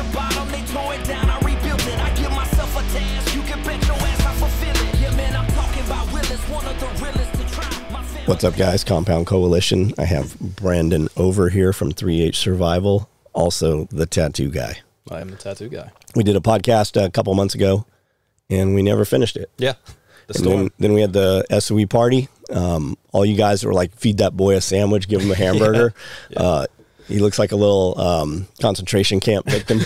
the bottom, they tore it down, I rebuilt it. I give myself a task, you can bet your ass I fulfill it. Yeah, man, I'm talking about Willis, one of the realest to try. What's up, guys? Compound Coalition. I have Brandon over here from 3H Survival, also the tattoo guy. I am the tattoo guy. We did a podcast a couple months ago, and we never finished it. Yeah. The storm. Then we had the SOE party. All you guys were like, feed that boy a sandwich, give him a hamburger. Yeah. He looks like a little concentration camp victim.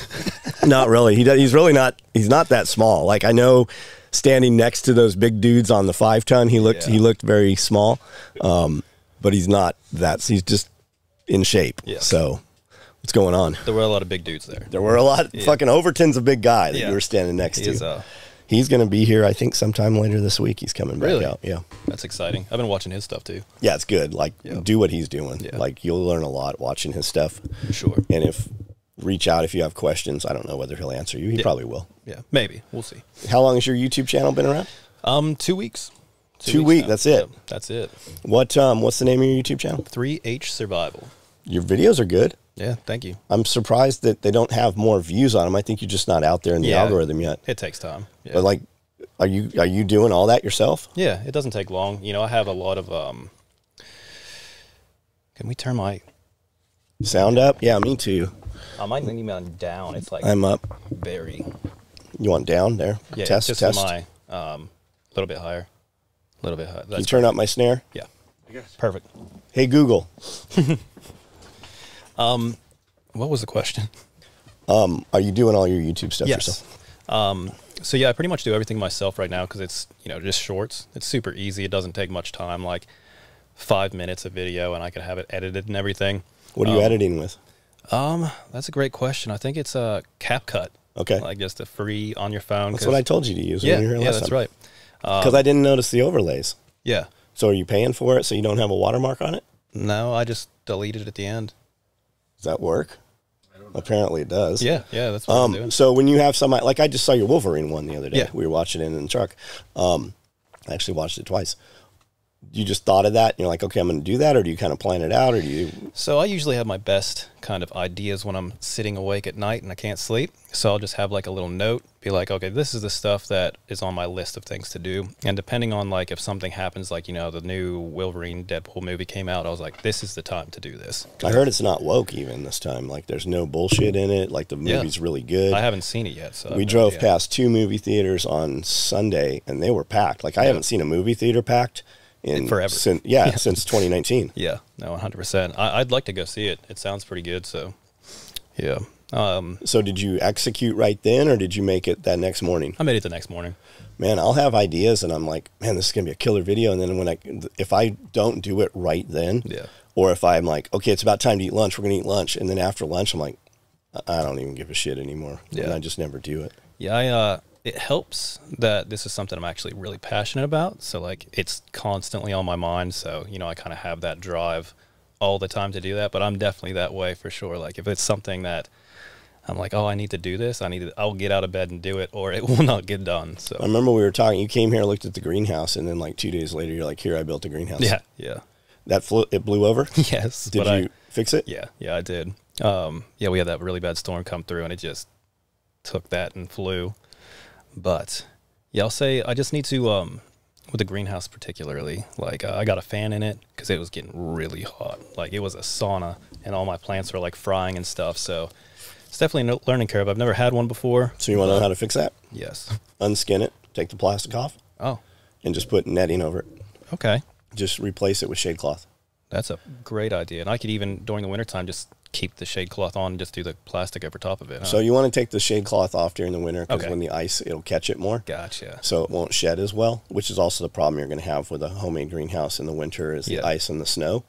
Not really. He's really not. He's not that small. Like, I know, standing next to those big dudes on the 5-ton, he looked very small. But he's not that. He's just in shape. Yeah. So what's going on? There were a lot of big dudes there. There were a lot. Fucking Overton's a big guy that you were standing next to. He's going to be here, I think, sometime later this week. He's coming back out. Yeah. That's exciting. I've been watching his stuff, too. Yeah, it's good. Like, do what he's doing. Yeah. Like, you'll learn a lot watching his stuff. Sure. And reach out if you have questions. I don't know whether he'll answer you. He probably will. Yeah, maybe. We'll see. How long has your YouTube channel been around? 2 weeks. 2 weeks. That's it? Yeah, that's it. What's the name of your YouTube channel? 3H Survival. Your videos are good. Yeah, thank you. I'm surprised that they don't have more views on them. I think you're just not out there in the algorithm yet. It takes time. Yeah. But, like, are you doing all that yourself? Yeah, it doesn't take long. You know, I have a lot of can we turn my sound up? Yeah, me too. I might need me on down. It's like I'm up. Very. You want down there? Yeah, test. My little bit higher. A little bit higher. Can you turn up my snare? Yeah. I guess. Perfect. Hey Google. What was the question? Are you doing all your YouTube stuff yourself? So yeah, I pretty much do everything myself right now because it's, just shorts. It's super easy. It doesn't take much time, like 5 minutes of video, and I can have it edited and everything. What are you editing with? That's a great question. I think it's a CapCut. Okay. Like just a free on your phone. That's what I told you to use. Yeah, that's right. Because I didn't notice the overlays. Yeah. So are you paying for it so you don't have a watermark on it? No, I just deleted it at the end. Does that work? Apparently it does. Yeah, that's what I'm doing. So when you have like I just saw your Wolverine one the other day. Yeah. We were watching it in the truck. I actually watched it twice. You just thought of that and you're like, okay, I'm going to do that, or do you kind of plan it out, or do you? So I usually have my best kind of ideas when I'm sitting awake at night and I can't sleep. So I'll just have like a little note, be like, okay, this is the stuff that is on my list of things to do. And depending on like if something happens, like, the new Wolverine Deadpool movie came out, I was like, this is the time to do this. I heard it's not woke even this time. Like there's no bullshit in it. Like the movie's really good. I haven't seen it yet. So we drove past 2 movie theaters on Sunday and they were packed. Like I haven't seen a movie theater packed in forever. Since 2019. Yeah, no, 100%. I'd like to go see it. It sounds pretty good. So, yeah. So did you execute right then, or did you make it that next morning? I made it the next morning. Man, I'll have ideas, and I'm like, man, this is gonna be a killer video. And then if I don't do it right then, or if I'm like, okay, it's about time to eat lunch, we're gonna eat lunch, and then after lunch, I'm like, I don't even give a shit anymore. Yeah, and I just never do it. Yeah, it helps that this is something I'm actually really passionate about. So like it's constantly on my mind. So, I kind of have that drive all the time to do that, but I'm definitely that way for sure. Like if it's something that I'm like, oh, I need to do this, I'll get out of bed and do it, or it will not get done. So I remember we were talking, you came here, looked at the greenhouse, and then like 2 days later, you're like, here, I built a greenhouse. Yeah. It blew over? Yes. Did you fix it? Yeah, I did. We had that really bad storm come through, and it just took that and flew. But yeah, I'll say I just need to, with the greenhouse particularly, like I got a fan in it because it was getting really hot. Like it was a sauna and all my plants were like frying and stuff. So it's definitely a learning curve. I've never had one before. So you want to know how to fix that? Yes. Unskin it, take the plastic off. Oh. And just put netting over it. Okay. Just replace it with shade cloth. That's a great idea. And I could even, during the wintertime, just keep the shade cloth on and just do the plastic over top of it. Huh? So you want to take the shade cloth off during the winter because when the ice, it'll catch it more. Gotcha. So it won't shed as well, which is also the problem you're going to have with a homemade greenhouse in the winter is the ice and the snow.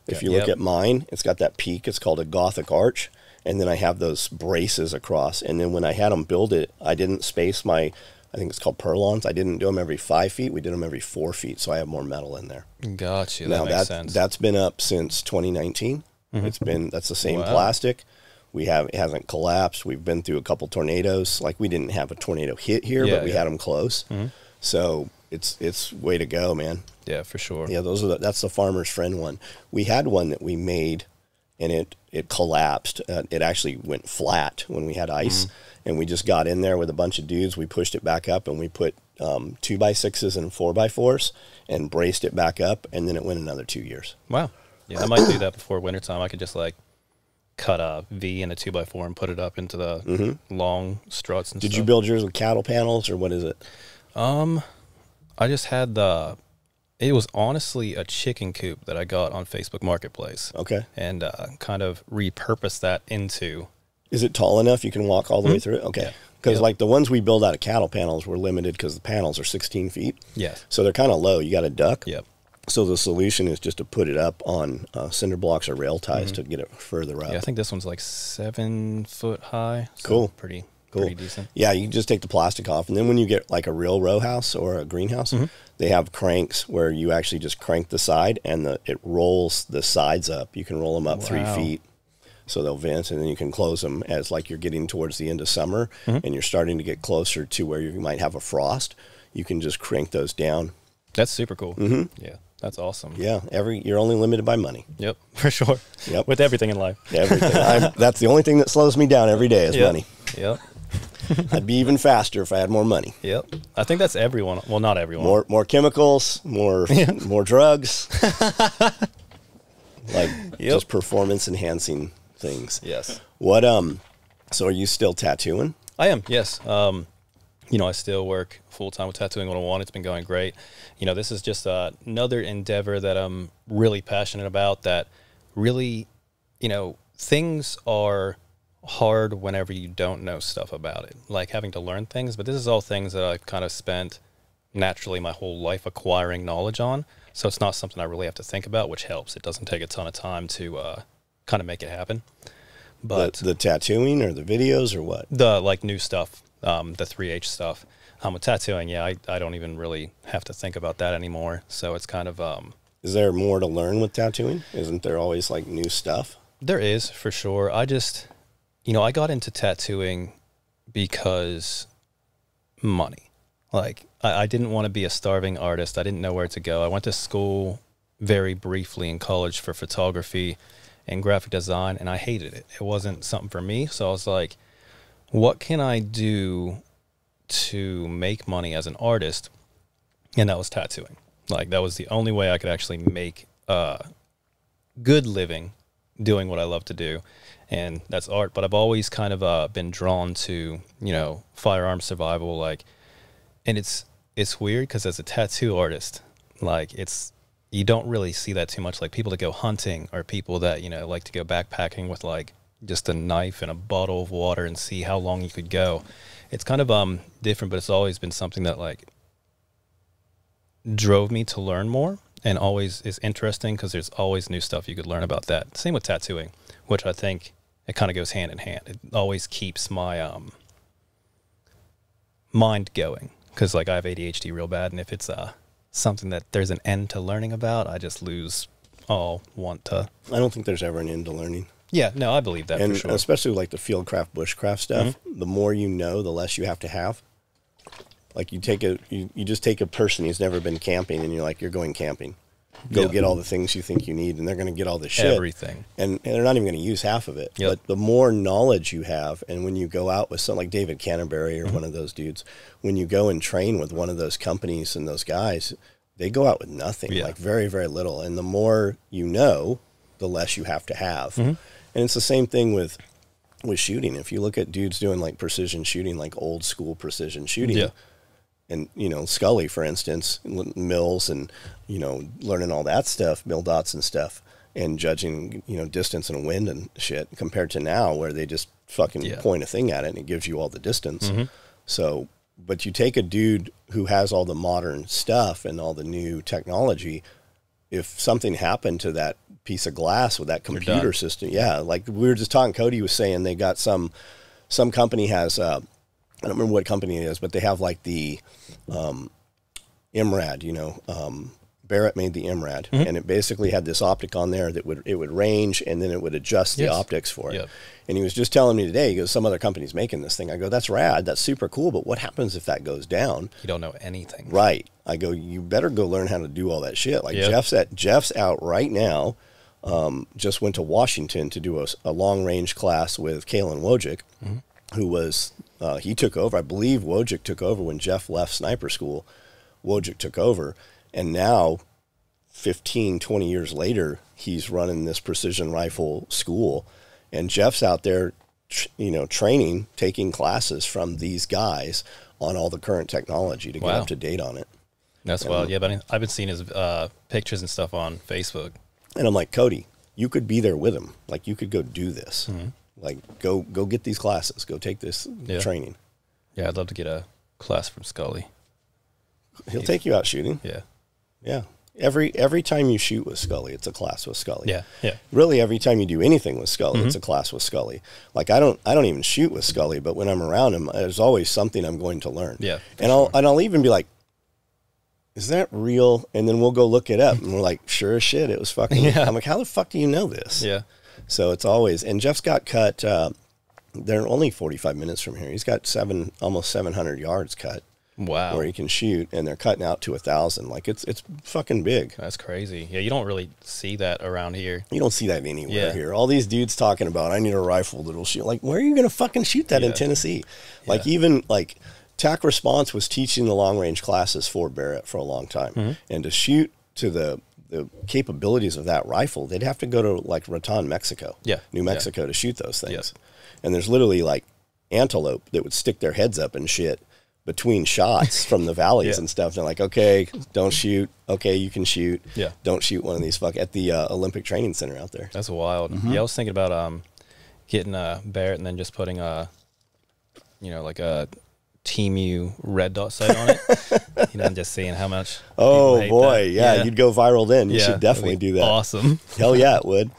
If you look at mine, it's got that peak. It's called a Gothic arch. And then I have those braces across. And then when I had them build it, I didn't space my, I think it's called purlons. I didn't do them every 5 feet. We did them every 4 feet. So I have more metal in there. Gotcha. Now that makes sense. That's been up since 2019. That's the same plastic. It hasn't collapsed. We've been through a couple tornadoes. Like we didn't have a tornado hit here, but we had them close. So it's way to go, man. Yeah, for sure. Yeah, that's the Farmer's Friend one. We had one that we made and it collapsed. It actually went flat when we had ice, and we just got in there with a bunch of dudes. We pushed it back up, and we put 2x6s and 4x4s and braced it back up, and then it went another 2 years. Wow. Yeah, I might do that before wintertime. I could just like cut a V in a 2x4 and put it up into the long struts and stuff. Did you build yours with cattle panels, or what is it? I just had it was honestly a chicken coop that I got on Facebook Marketplace. Okay. And kind of repurposed that into. Is it tall enough you can walk all the way through it? Okay. Yeah. Because Yep. like the ones we build out of cattle panels were limited because the panels are 16 feet. Yes. So they're kind of low. You got to duck. Yep. So the solution is just to put it up on cinder blocks or rail ties to get it further up. Yeah, I think this one's like 7 foot high. So Cool. Pretty Cool. pretty decent. Yeah, you can just take the plastic off. And then when you get like a real row house or a greenhouse, they have cranks where you actually just crank the side and it rolls the sides up. You can roll them up 3 Wow. feet so they'll vent, and then you can close them as like you're getting towards the end of summer and you're starting to get closer to where you might have a frost. You can just crank those down. That's super cool. Yeah, that's awesome. Yeah, you're only limited by money. Yep, for sure. Yep. With everything in life. Everything. That's the only thing that slows me down every day is Yep. money. Yep. I'd be even faster if I had more money. Yep. I think that's everyone. Well, not everyone. More chemicals, more drugs, like just performance enhancing things. Yes. What so are you still tattooing? I am. Yes. You know, I still work full time with Tattooing 101. It's been going great. You know, this is just another endeavor that I'm really passionate about. That really, you know, things are hard whenever you don't know stuff about it, like having to learn things. But this is all things that I've kind of spent naturally my whole life acquiring knowledge on. So it's not something I really have to think about, which helps. It doesn't take a ton of time to kind of make it happen. But The tattooing or the videos or what? the like new stuff, the 3H stuff, with tattooing, yeah, I don't even really have to think about that anymore. So it's kind of Is there more to learn with tattooing? Isn't there always like new stuff? there is for sure. I just, you know, I got into tattooing because money. Like I didn't want to be a starving artist. I didn't know where to go. I went to school very briefly in college for photography and graphic design, and I hated it. It wasn't something for me. So I was like, what can I do to make money as an artist? And that was tattooing. Like that was the only way I could actually make a good living doing what I love to do, and that's art. But I've always kind of been drawn to, you know, firearm survival, like, and it's weird because as a tattoo artist, like you don't really see that too much. Like people that go hunting or people that, you know, like to go backpacking with like just a knife and a bottle of water and see how long you could go. It's kind of different, but it's always been something that like drove me to learn more and always is interesting because there's always new stuff you could learn about that. Same with tattooing, which I think it kind of goes hand in hand. It always keeps my mind going because like I have ADHD real bad, and if it's something that there's an end to learning about, I just lose all want to. I don't think there's ever an end to learning. Yeah, no, I believe that And for sure. especially like the fieldcraft, bushcraft stuff, the more you know, the less you have to have. Like you just take a person who's never been camping and you're like, you're going camping. Go get all the things you think you need, and they're going to get all the shit. Everything. And they're not even going to use half of it. Yep. But the more knowledge you have, and when you go out with something like David Canterbury or one of those dudes, when you go and train with one of those companies and those guys, they go out with nothing, Yeah. like very, very little. And the more you know, the less you have to have. And it's the same thing with shooting. If you look at dudes doing like precision shooting, like old school precision shooting, Yeah. and, you know, Scully, for instance, Mills and, you know, learning all that stuff, mil dots and stuff, and judging, you know, distance and wind and shit, compared to now where they just fucking point a thing at it and it gives you all the distance. So, but you take a dude who has all the modern stuff and all the new technology, if something happened to that piece of glass with that computer system, like we were just talking, Cody was saying they got some company has, I don't remember what company it is, but they have like the IMRAD, you know, Barrett made the IMRAD, and it basically had this optic on there that would range, and then it would adjust the optics for it. Yep. And he was just telling me today, he goes, some other company's making this thing. I go, that's rad, that's super cool, but what happens if that goes down? You don't know anything. Right. I go, you better go learn how to do all that shit. Like Yep. Jeff's out right now just went to Washington to do a long range class with Kalen Wojcik, who was, he took over. I believe Wojcik took over when Jeff left sniper school. Wojcik took over. And now, 15, 20 years later, he's running this precision rifle school. And Jeff's out there, training, taking classes from these guys on all the current technology to get up to date on it. That's wild. Yeah, but I've been seeing his pictures and stuff on Facebook. And I'm like, Cody, you could be there with him. Like, you could go do this. Like, go get these classes. Go take this training. Yeah, I'd love to get a class from Scully. He'll take you out shooting. Yeah. Yeah. Every time you shoot with Scully, it's a class with Scully. Yeah. Yeah. Really, every time you do anything with Scully, it's a class with Scully. Like, I don't even shoot with Scully, but when I'm around him, there's always something I'm going to learn. Yeah. And I'll even be like, is that real? And then we'll go look it up, and we're like, sure as shit, it was fucking. Yeah. I'm like, how the fuck do you know this? Yeah. So it's always, and Jeff's got cut. They're only 45 minutes from here. He's got almost 700 yards cut. Wow. Where he can shoot, and they're cutting out to 1,000. Like, it's fucking big. That's crazy. Yeah, you don't really see that around here. You don't see that anywhere here. All these dudes talking about, I need a rifle that'll shoot. Like, where are you going to fucking shoot that in Tennessee? Like, even like TAC Response was teaching the long range classes for Barrett for a long time, and to shoot to the capabilities of that rifle, they'd have to go to like Raton, Mexico, New Mexico, to shoot those things. And there's literally like antelope that would stick their heads up and shit between shots from the valleys and stuff. They're like, okay, don't shoot. Okay, you can shoot. Yeah. Don't shoot one of these at the Olympic Training Center out there. That's wild. Yeah, I was thinking about getting a Barrett and then just putting like a TMU red dot sight on it. And just seeing how much. Oh boy, you'd go viral then. You should definitely do that. Awesome. Hell yeah, it would.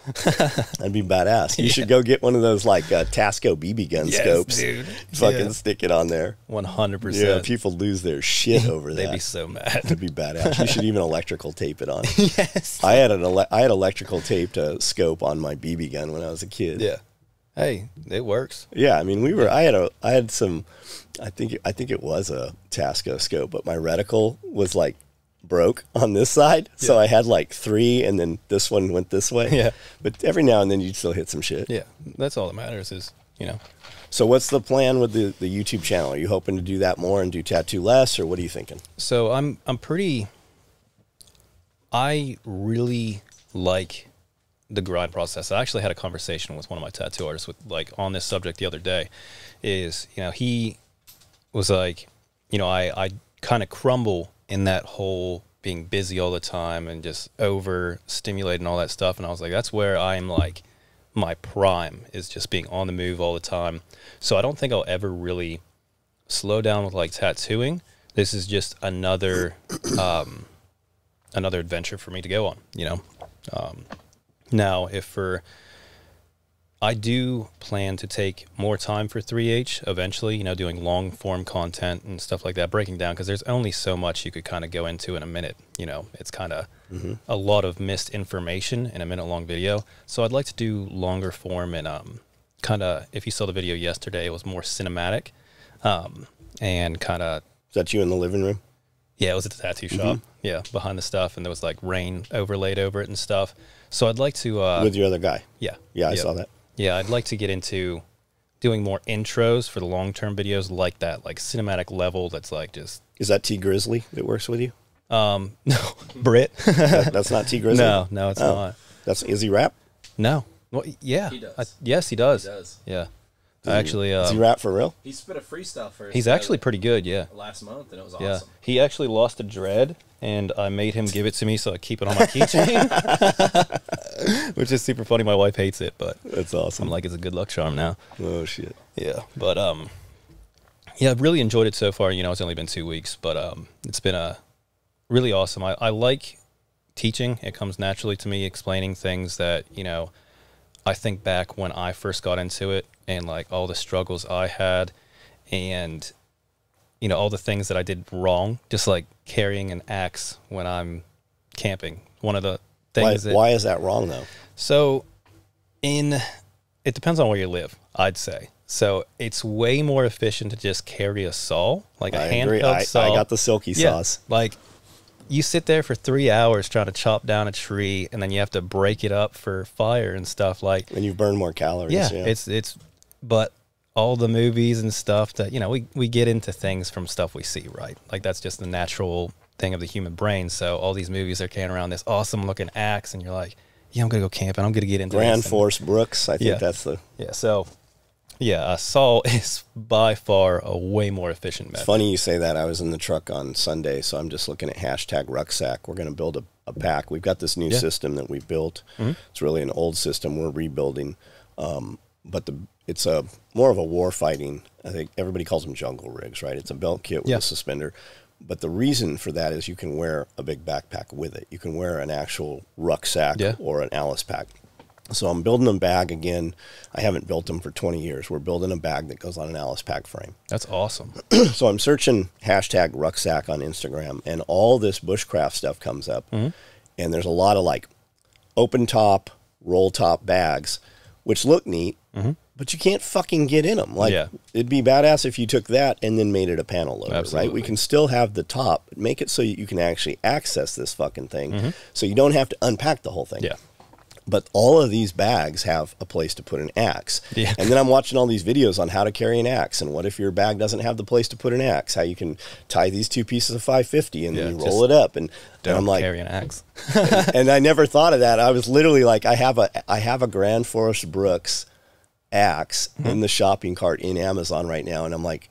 That'd be badass. You should go get one of those like Tasco BB gun scopes. Dude. Fucking stick it on there. 100%. Yeah, people lose their shit over that. They'd be so mad. It'd be badass. You should even electrical tape it on. Yes. I had electrical taped a scope on my BB gun when I was a kid. Yeah. Hey, it works. Yeah, I mean, I had some. I think it was a Tasco scope, but my reticle was like broke on this side, so I had like 3, and then this one went this way. Yeah, but every now and then you'd still hit some shit. Yeah, that's all that matters is. So what's the plan with the YouTube channel? Are you hoping to do that more and do tattoo less, or what are you thinking? So I really like the grind process. I actually had a conversation with one of my tattoo artists on this subject the other day. He was like, I kind of crumble in that whole being busy all the time and just overstimulated and all that stuff. And I was like, that's where I'm like, my prime is just being on the move all the time. So I don't think I'll ever really slow down with like tattooing. This is just another adventure for me to go on, Now, I do plan to take more time for 3H eventually, doing long form content and stuff like that, breaking down, because there's only so much you could kind of go into in a minute. It's kind of a lot of missed information in a minute-long video. So I'd like to do longer form and kind of, if you saw the video yesterday, it was more cinematic and kind of... Is that you in the living room? Yeah, it was at the tattoo shop. Yeah, behind the stuff, and there was like rain overlaid over it and stuff. So I'd like to... with your other guy? Yeah. Yeah, I saw that. Yeah, I'd like to get into doing more intros for the long-term videos like that, like cinematic level that's like just... Is that T Grizzly that works with you? No, Britt. That's not T Grizzly? No, it's not. Is he rap? No. Well, yeah. He does. Yes, he does. He does. Yeah. Actually, does he rap for real? He spit a freestyle for us. He's actually pretty good, yeah. Last month, and it was awesome. Yeah. He actually lost a dread, and I made him give it to me so I keep it on my keychain. Which is super funny. My wife hates it, but that's awesome. I'm like, it's a good luck charm now. Oh shit. Yeah. But yeah, I've really enjoyed it so far. It's only been 2 weeks, but it's been really awesome. I like teaching. It comes naturally to me, explaining things that, I think back when I first got into it and like all the struggles I had and, all the things that I did wrong, just like carrying an axe when I'm camping. One of the things why is that wrong though? So it depends on where you live, I'd say. So it's way more efficient to just carry a saw, like a handheld saw. I got the silky saws. Like you sit there for 3 hours trying to chop down a tree, and then you have to break it up for fire and stuff. Like, and you burn more calories. yeah, Yeah. it's but all the movies and stuff that, you know, we get into things from stuff we see, right? Like, that's just the natural thing of the human brain. So all these movies are carrying around this awesome looking axe, and you're like, yeah, I'm gonna go camping, I'm gonna get into Grand this. Force Brooks. I think Yeah. that's the. Yeah, so yeah, saw is by far a way more efficient It's method. funny you say that. I was in the truck on Sunday, so I'm just looking at hashtag rucksack. We're going to build a pack. We've got this new Yeah. system that we've built. It's really an old system we're rebuilding, but it's a more of a war fighting. I think everybody calls them jungle rigs, right? It's a belt kit with Yeah. a suspender. But the reason for that is you can wear a big backpack with it. You can wear an actual rucksack Yeah. or an Alice pack. So I'm building a bag again. I haven't built them for 20 years. We're building a bag that goes on an Alice pack frame. That's awesome. So I'm searching hashtag rucksack on Instagram, and all this bushcraft stuff comes up. And there's a lot of like open top, roll top bags, which look neat, but you can't fucking get in them. Like, Yeah. it'd be badass if you took that and then made it a panel loader, right? Absolutely. We can still have the top, but make it so you can actually access this fucking thing, so you don't have to unpack the whole thing. Yeah. But all of these bags have a place to put an axe. Yeah. And then I'm watching all these videos on how to carry an axe, and what if your bag doesn't have the place to put an axe, how you can tie these two pieces of 550 and Yeah, then you just roll it up. And Don't I'm like, carry an axe. and I never thought of that. I was literally like, I have a Grand Forest Brooks axe in the shopping cart in Amazon right now. And I'm like,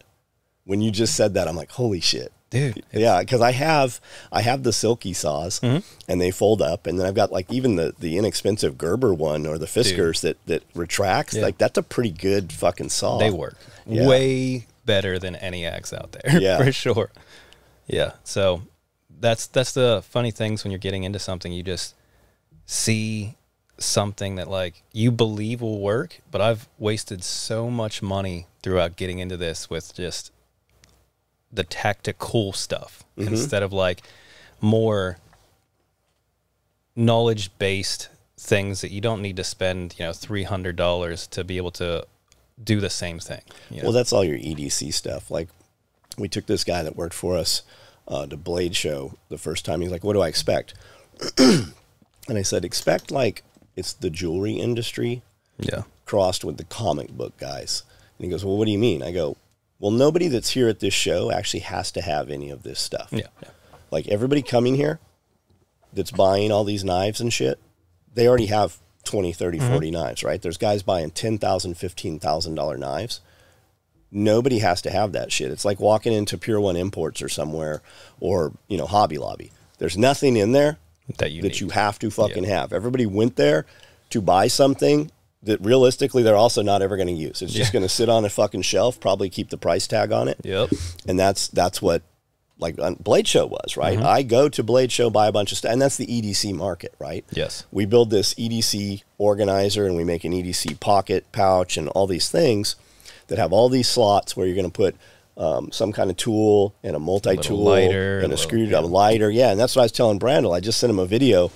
when you just said that, I'm like, holy shit. Dude. Yeah, because I have the silky saws, and they fold up, and then I've got like even the inexpensive Gerber one or the Fiskars that retracts. Yeah. Like, that's a pretty good fucking saw. They work Yeah. way better than any axe out there. Yeah. For sure. Yeah. So that's the funny things when you're getting into something. You just see something that like you believe will work, but I've wasted so much money throughout getting into this with just the tactical stuff instead of like more knowledge based things that you don't need to spend, you know, $300 to be able to do the same thing. You know? Well, that's all your EDC stuff. Like, we took this guy that worked for us to Blade Show the first time. He's like, what do I expect? And I said, expect like it's the jewelry industry yeah. crossed with the comic book guys. And he goes, well, what do you mean? I go, well, nobody that's here at this show actually has to have any of this stuff. Yeah. Yeah. Like, everybody coming here that's buying all these knives and shit, they already have 20, 30, 40 knives, right? There's guys buying $10,000, $15,000 knives. Nobody has to have that shit. It's like walking into Pure One Imports or somewhere, or, you know, Hobby Lobby. There's nothing in there That you that need. you have to fucking have. Everybody went there to buy something that realistically they're also not ever going to use. It's just going to sit on a fucking shelf, probably keep the price tag on it. Yep. And that's what like Blade Show was, right? I go to Blade Show, buy a bunch of stuff, and that's the EDC market, right? Yes. We build this EDC organizer, and we make an EDC pocket pouch and all these things that have all these slots where you're going to put some kind of tool and a multi-tool lighter, and a a little- screwdriver, lighter. Yeah, and that's what I was telling Brandel. I just sent him a video,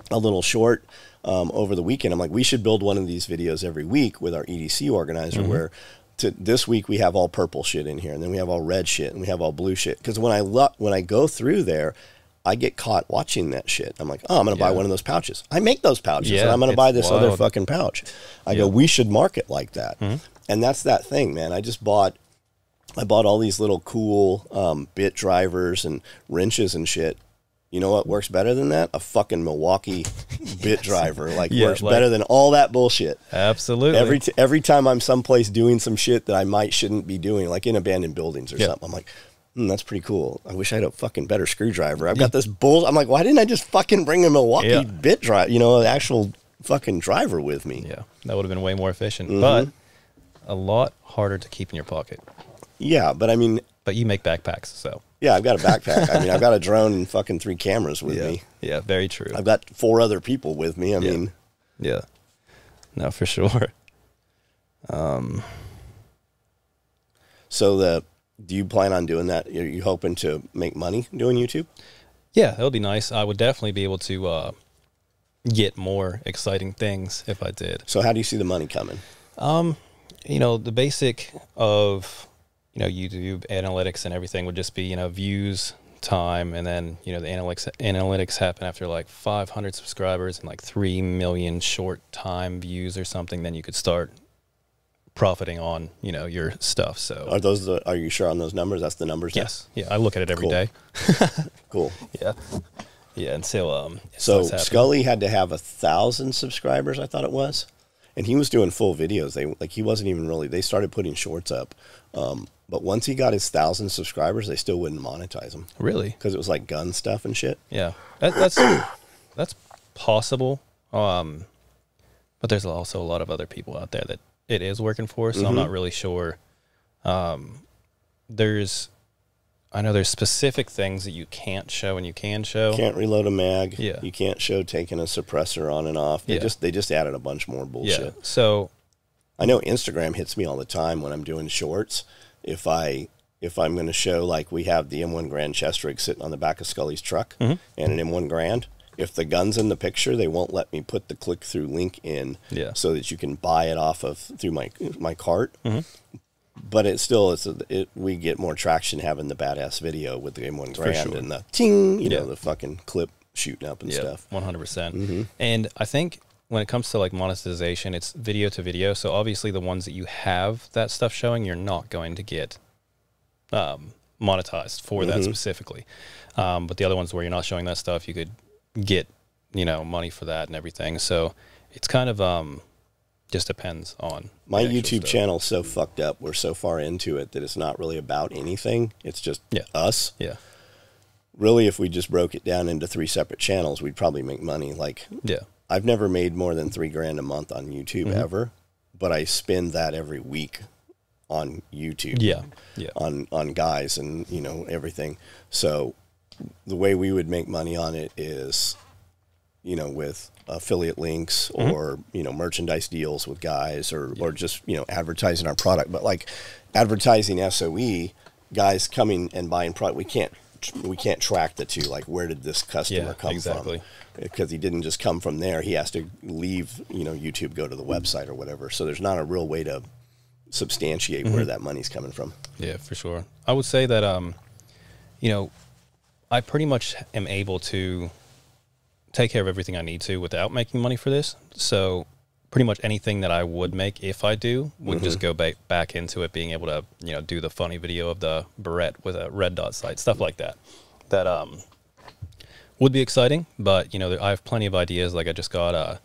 a little short, over the weekend. I'm like, we should build one of these videos every week with our EDC organizer where this week we have all purple shit in here, and then we have all red shit, and we have all blue shit. Because when I go through there, I get caught watching that shit. I'm like, oh, I'm going to buy one of those pouches. I make those pouches, Yeah, and I'm going to it's buy this other wild. fucking pouch. I go, we should market like that. And that's that thing, man. I bought all these little cool bit drivers and wrenches and shit. You know what works better than that? A fucking Milwaukee bit driver. Like, Yeah, works like- better than all that bullshit. Absolutely. Every time I'm someplace doing some shit that I shouldn't be doing, like in abandoned buildings or something, I'm like, that's pretty cool. I wish I had a fucking better screwdriver. I've got this bull. I'm like, why didn't I just fucking bring a Milwaukee bit drive? You know, an actual fucking driver with me. Yeah. That would have been way more efficient, but a lot harder to keep in your pocket. Yeah, but I mean, But you make backpacks, so. yeah, I've got a backpack. I mean, I've got a drone and fucking 3 cameras with me. Yeah, very true. I've got 4 other people with me. I mean, Yeah. No, for sure. so do you plan on doing that? Are you hoping to make money doing YouTube? Yeah, that would be nice. I would definitely be able to get more exciting things if I did. So how do you see the money coming? You know, the basic of, you know, YouTube analytics and everything would just be, you know, views time, and then the analytics happen after like 500 subscribers and like 3 million short time views or something, then you could start profiting on your stuff. So are you sure on those numbers? That's the numbers? Yes. Yeah, I look at it every day. Cool. Yeah, and so so Scully had to have 1,000 subscribers, I thought it was, and he was doing full videos. He wasn't even really. They started putting shorts up, but once he got his 1,000 subscribers, they still wouldn't monetize him. Really? Because it was like gun stuff and shit. Yeah, that's possible. But there's also a lot of other people out there that it is working for. So I'm not really sure. I know there's specific things that you can't show and you can show. Can't reload a mag. Yeah. You can't show taking a suppressor on and off. They just added a bunch more bullshit. Yeah. So I know Instagram hits me all the time when I'm doing shorts. If I'm going to show, like, we have the M1 Grand chest rig sitting on the back of Scully's truck and an M1 Grand. If the gun's in the picture, they won't let me put the click-through link in so that you can buy it off of through my cart. But it still we get more traction having the badass video with the M1 Grand and the ting, the fucking clip shooting up and stuff. 100%. And I think when it comes to like monetization, it's video to video. So obviously the ones that you have that stuff showing, you're not going to get monetized for that specifically. But the other ones where you're not showing that stuff, you could get money for that and everything. So it's kind of just depends on my YouTube channel's so fucked up. We're so far into it that it's not really about anything. It's just us. Yeah. Really, if we just broke it down into 3 separate channels, we'd probably make money. Like, I've never made more than $3,000 a month on YouTube ever, but I spend that every week on YouTube. On guys and everything. So the way we would make money on it is, with affiliate links or merchandise deals with guys or just advertising our product. But like advertising SOE, guys coming and buying product, we can't track the two. Like, where did this customer come from? Because he didn't just come from there. He has to leave YouTube, go to the website or whatever. So there's not a real way to substantiate where that money's coming from. Yeah, for sure. I would say that I pretty much am able to take care of everything I need to without making money for this. So pretty much anything that I would make, if I do, would just go back into it, being able to, do the funny video of the Barrette with a red dot sight, stuff like that. That would be exciting, but, I have plenty of ideas. Like, I just got a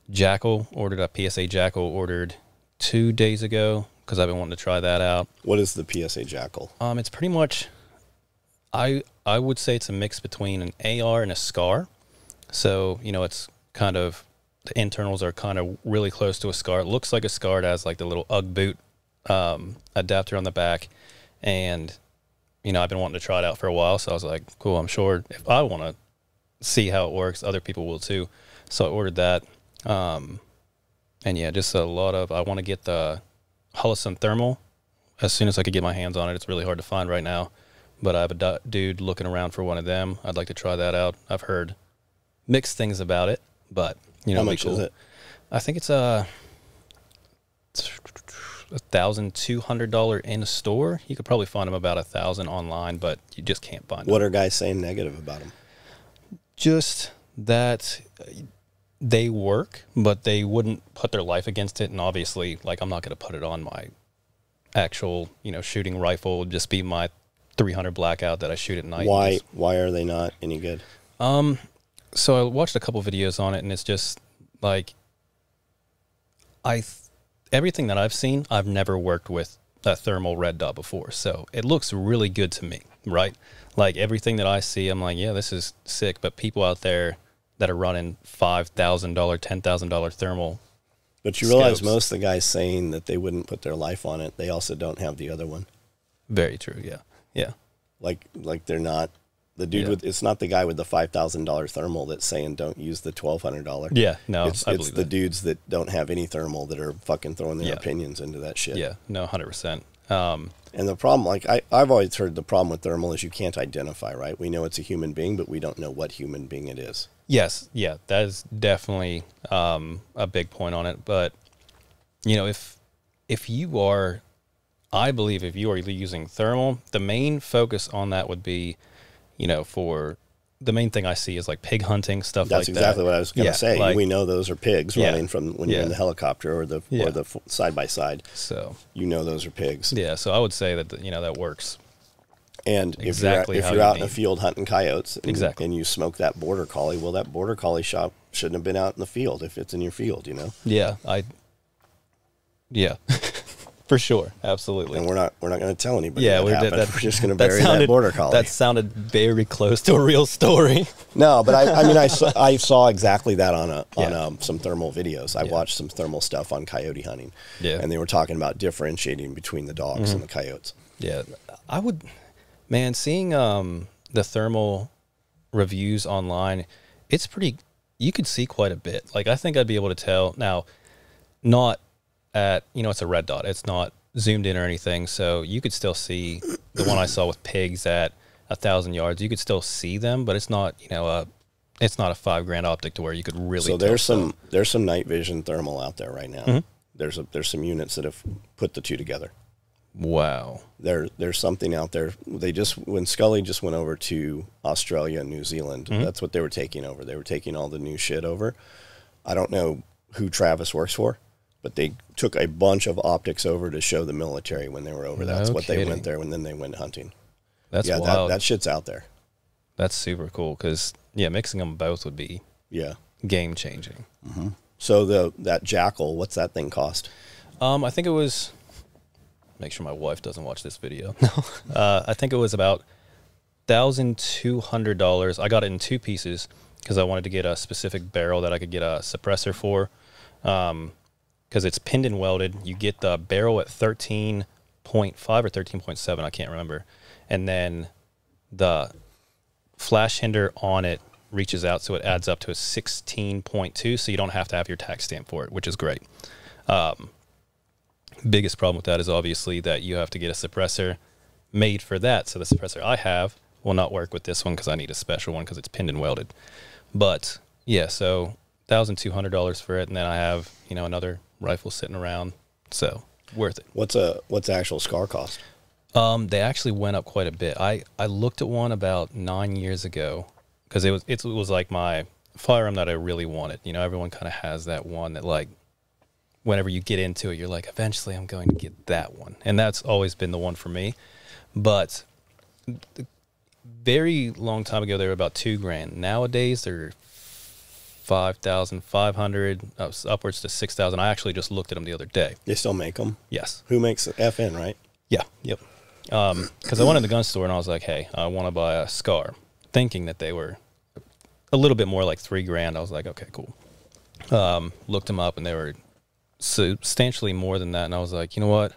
Jackal, ordered a PSA Jackal, ordered 2 days ago, because I've been wanting to try that out. What is the PSA Jackal? It's pretty much, I would say it's a mix between an AR and a SCAR. So, it's kind of, the internals are kind of really close to a SCAR. It looks like a SCAR. It has like the little UGG boot adapter on the back. And, I've been wanting to try it out for a while. So I was like, cool, I'm sure if I want to see how it works, other people will too. So I ordered that. And yeah, just a lot of, I want to get the Holosun Thermal as soon as I could get my hands on it. It's really hard to find right now. But I have a dude looking around for one of them. I'd like to try that out. I've heard mixed things about it, but how much is it? I think it's $1,200 in a store. You could probably find them about $1,000 online, but you just can't find them. What are guys saying negative about them? Just that they work, but they wouldn't put their life against it. And obviously, like, I'm not going to put it on my actual, shooting rifle. It'd just be my 300 Blackout that I shoot at night. Why are they not any good? So I watched a couple videos on it, and it's just like, everything that I've seen, I've never worked with a thermal red dot before. So it looks really good to me, right? Like, everything that I see, I'm like, yeah, this is sick. But people out there that are running $5,000, $10,000 thermal, but you realize most of the guys saying that they wouldn't put their life on it, they also don't have the other one. Very true. Yeah. Like they're not the dude with. It's not the guy with the $5,000 thermal that's saying don't use the $1,200. Yeah, no, it's the dudes that don't have any thermal that are fucking throwing their opinions into that shit. Yeah, no, 100%. And the problem, like I've always heard, the problem with thermal is you can't identify. Right? We know it's a human being, but we don't know what human being it is. Yes, yeah, that is definitely a big point on it. But if you are, I believe if you are using thermal, the main focus on that would be you know, for the main thing I see is like pig hunting, stuff That's like exactly that. what I was going to Yeah, say. like- We know those are pigs Yeah. running from when you're in Yeah. the helicopter or the side by side. So, You know those are pigs. yeah, so I would say that, you know, that works. And Exactly if how you're you out in a need. field hunting coyotes and, Exactly. and you smoke that border collie, well, that border collie shot shouldn't have been out in the field if it's in your field, you know. Yeah, yeah, for sure, absolutely. And we're not going to tell anybody. Yeah, that we're happened. that, We're just going to that bury sounded- that border collie. That sounded very close to a real story. No, but I mean, I saw exactly that on Yeah. some thermal videos. I Yeah. watched some thermal stuff on coyote hunting, Yeah. and they were talking about differentiating between the dogs and the coyotes. Yeah, I would, man, seeing the thermal reviews online, it's pretty, you could see quite a bit. Like, I think I'd be able to tell. Now, not at, you know, it's a red dot. It's not zoomed in or anything, so you could still see the one I saw with pigs at 1,000 yards. You could still see them, but it's not, you know, it's not a $5,000 optic to where you could really So tell there's some night vision thermal out there right now. Mm-hmm. There's some units that have put the two together. Wow. There's something out there. When Scully just went over to Australia and New Zealand, that's what they were taking over. They were taking all the new shit over. I don't know who Travis works for, but they took a bunch of optics over to show the military when they were over. That's No what they kidding. went there, and then they went hunting. That's Yeah, wild. that shit's out there. That's super cool because, yeah, mixing them both would be Yeah. game changing. So that Jackal, what's that thing cost? I think it was, make sure my wife doesn't watch this video. I think it was about $1,200. I got it in two pieces because I wanted to get a specific barrel that I could get a suppressor for. Because it's pinned and welded. You get the barrel at 13.5 or 13.7, I can't remember. And then the flash hinder on it reaches out, so it adds up to a 16.2, so you don't have to have your tax stamp for it, which is great. Biggest problem with that is obviously that you have to get a suppressor made for that. So the suppressor I have will not work with this one because I need a special one because it's pinned and welded. But yeah, so $1,200 for it, and then I have, you know, another rifle sitting around, so worth it. What's the actual SCAR cost? They actually went up quite a bit. I looked at one about 9 years ago because it was like my firearm that I really wanted. You know, everyone kind of has that one that, like, whenever you get into it, you're like, eventually I'm going to get that one. And that's always been the one for me. But very long time ago, they were about $2,000. Nowadays, they're 5,500, upwards to 6,000. I actually just looked at them the other day. They still make them? Yes. Who makes it? FN, right? Yeah. Yep. Because I went in the gun store and I was like, hey, I want to buy a SCAR, thinking that they were a little bit more like $3,000. I was like, okay, cool. Looked them up and they were substantially more than that. And I was like, you know what?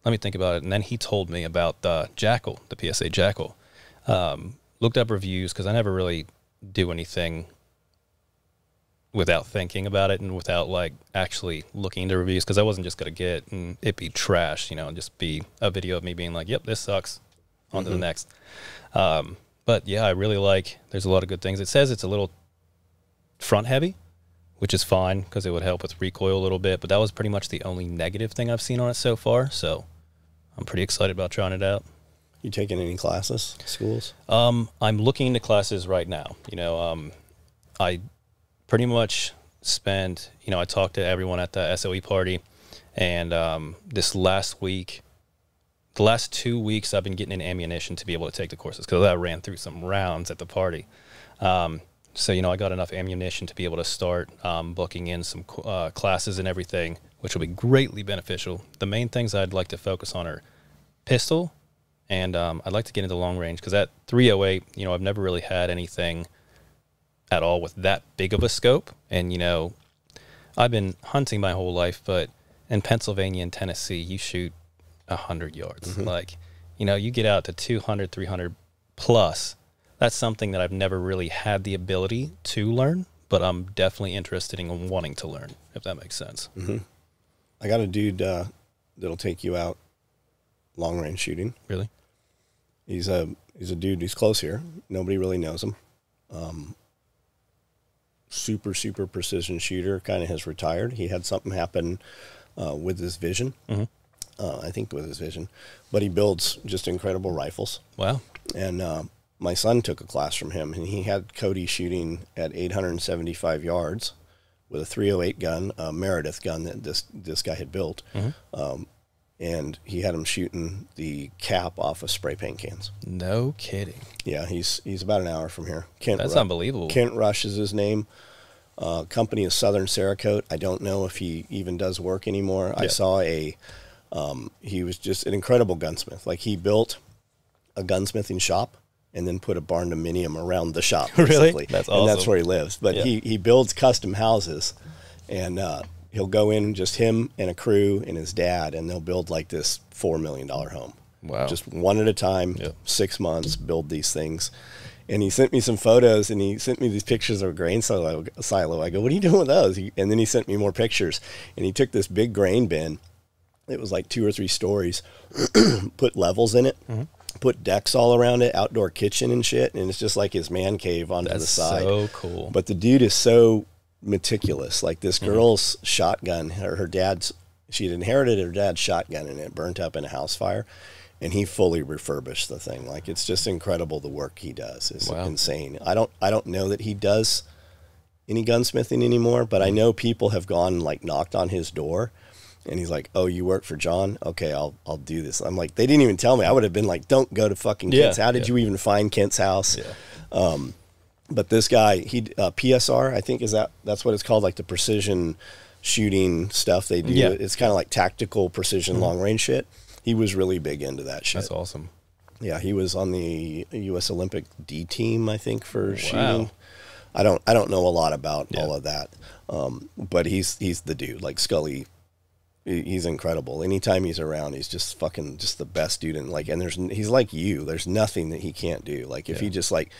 Let me think about it. And then he told me about the Jackal, the PSA Jackal. Looked up reviews because I never really do anything without thinking about it and without, like, actually looking into reviews, because I wasn't just going to get and it be trash, you know, and just be a video of me being like, yep, this sucks, on to the next. But yeah, I really like, there's a lot of good things. It says it's a little front heavy, which is fine because it would help with recoil a little bit, but that was pretty much the only negative thing I've seen on it so far, so I'm pretty excited about trying it out. You taking any classes, schools? I'm looking into classes right now. You know, I pretty much spend, you know, I talked to everyone at the SOE party, and this last week, the last 2 weeks, I've been getting in ammunition to be able to take the courses because I ran through some rounds at the party. So, you know, I got enough ammunition to be able to start booking in some classes and everything, which will be greatly beneficial. The main things I'd like to focus on are pistol, and I'd like to get into long range because at 308, you know, I've never really had anything at all with that big of a scope. And, you know, I've been hunting my whole life, but in Pennsylvania and Tennessee, you shoot 100 yards. Like, you know, you get out to 200, 300 plus. That's something that I've never really had the ability to learn, but I'm definitely interested in wanting to learn, if that makes sense. I got a dude that'll take you out long range shooting. Really? He's a dude. He's close here. Nobody really knows him. Super precision shooter. Kind of has retired. He had something happen with his vision. I think with his vision, but he builds just incredible rifles. Wow. And my son took a class from him, and he had Cody shooting at 875 yards with a 308 gun, a Meredith gun that this guy had built. And he had him shooting the cap off of spray paint cans. No kidding. Yeah, he's about an hour from here. That's unbelievable. Kent Rush is his name. Company is Southern Cerakote. I don't know if he even does work anymore. I saw he was just an incredible gunsmith. Like, he built a gunsmithing shop and then put a barn dominium around the shop. Basically. Really? That's awesome. And that's where he lives. But he builds custom houses, and he'll go in, just him and a crew and his dad, and they'll build like this $4 million home. Wow. Just one at a time, 6 months, build these things. And he sent me some photos, and he sent me these pictures of a grain silo. I go, what are you doing with those? And then he sent me more pictures. And he took this big grain bin. It was like 2 or 3 stories, put levels in it, put decks all around it, outdoor kitchen and shit. And it's just like his man cave onto the side. So cool. But the dude is so meticulous. Like, this girl's shotgun, her dad's, she'd inherited her dad's shotgun, and it burnt up in a house fire. And he fully refurbished the thing. Like, it's just incredible the work he does. It's insane. I don't know that he does any gunsmithing anymore, but I know people have gone and like knocked on his door, and he's like, "Oh, you work for John? Okay, I'll do this." I'm like, they didn't even tell me. I would have been like, "Don't go to fucking Kent's. How did you even find Kent's house?" Yeah. But this guy, he PSR, I think that's what it's called, like the precision shooting stuff they do. Yeah. It's kind of like tactical precision long range shit. He was really big into that shit. That's awesome. Yeah, he was on the U.S. Olympic D team, I think, for shooting. I don't know a lot about all of that, but he's the dude. Like, Scully, he's incredible. Anytime he's around, he's just fucking just the best dude. And like, he's like you. There's nothing that he can't do. Like, if he just like,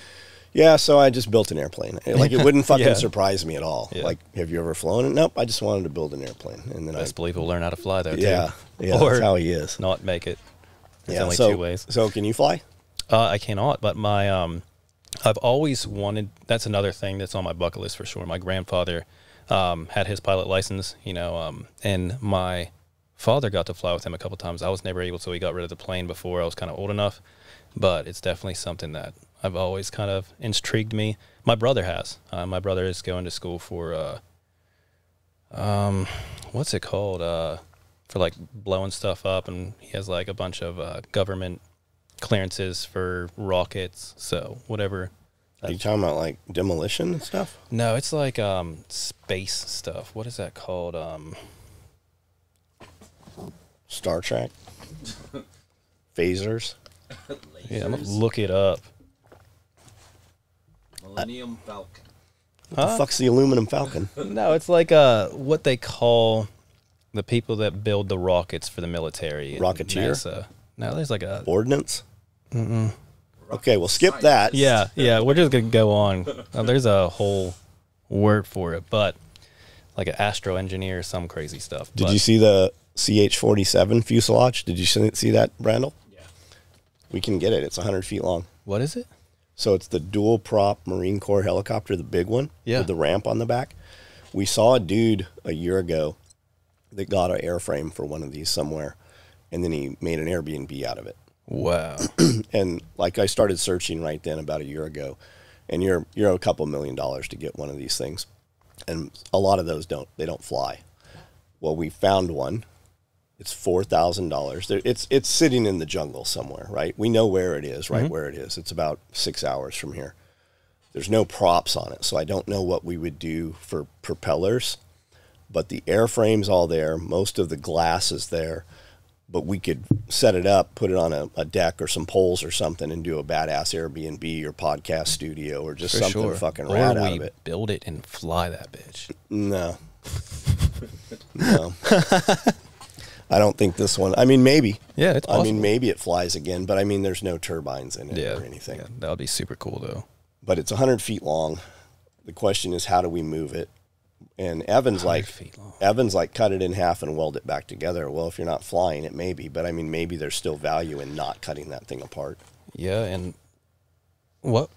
so I just built an airplane. Like, it wouldn't fucking surprise me at all. Yeah. Like, have you ever flown it? Nope, I just wanted to build an airplane. And then best believe he'll learn how to fly though. Yeah, too. Yeah, that's how he is. Not make it. There's only 2 ways. So can you fly? I cannot, but my I've always wanted. That's another thing that's on my bucket list for sure. My grandfather had his pilot license, and my father got to fly with him a couple times. I was never able to. He got rid of the plane before I was kind of old enough, but it's definitely something that I've always kind of intrigued me. My brother has. My brother is going to school for what's it called? For like blowing stuff up, and he has like a bunch of government clearances for rockets. So whatever. Are you talking about like demolition and stuff? No, it's like space stuff. What is that called? Star Trek? Phasers? Yeah, I'm gonna look it up. Millennium Falcon. What the fuck's the aluminum Falcon? No, it's like what they call the people that build the rockets for the military. Rocketeer? NASA. No, there's like a ordnance. Okay, well, skip that. Yeah, we're just gonna go on. There's a whole word for it, but like an astro engineer, some crazy stuff. Did you see the CH-47 fuselage? Did you see that, Brandel? Yeah. We can get it. It's 100 feet long. What is it? So it's the dual prop Marine Corps helicopter, the big one, with the ramp on the back. We saw a dude a year ago that got an airframe for one of these somewhere, and then he made an Airbnb out of it. Wow. And like, I started searching right then about a year ago, and you're a couple $1 million to get one of these things, and a lot of those don't fly. Well, we found one. It's $4,000. It's sitting in the jungle somewhere, right? We know where it is, where it is. It's about 6 hours from here. There's no props on it, so I don't know what we would do for propellers, but the airframe's all there. Most of the glass is there, but we could set it up, put it on a deck or some poles or something, and do a badass Airbnb or podcast studio or just something fucking rad out of it. Build it and fly that bitch. No. No. I don't think this one. I mean, maybe. Yeah, it's possible. I mean, maybe it flies again, but I mean, there's no turbines in it or anything. Yeah, that would be super cool, though. But it's 100 feet long. The question is, how do we move it? And Evan's like, cut it in half and weld it back together. Well, if you're not flying it, maybe. But I mean, maybe there's still value in not cutting that thing apart. Yeah, and what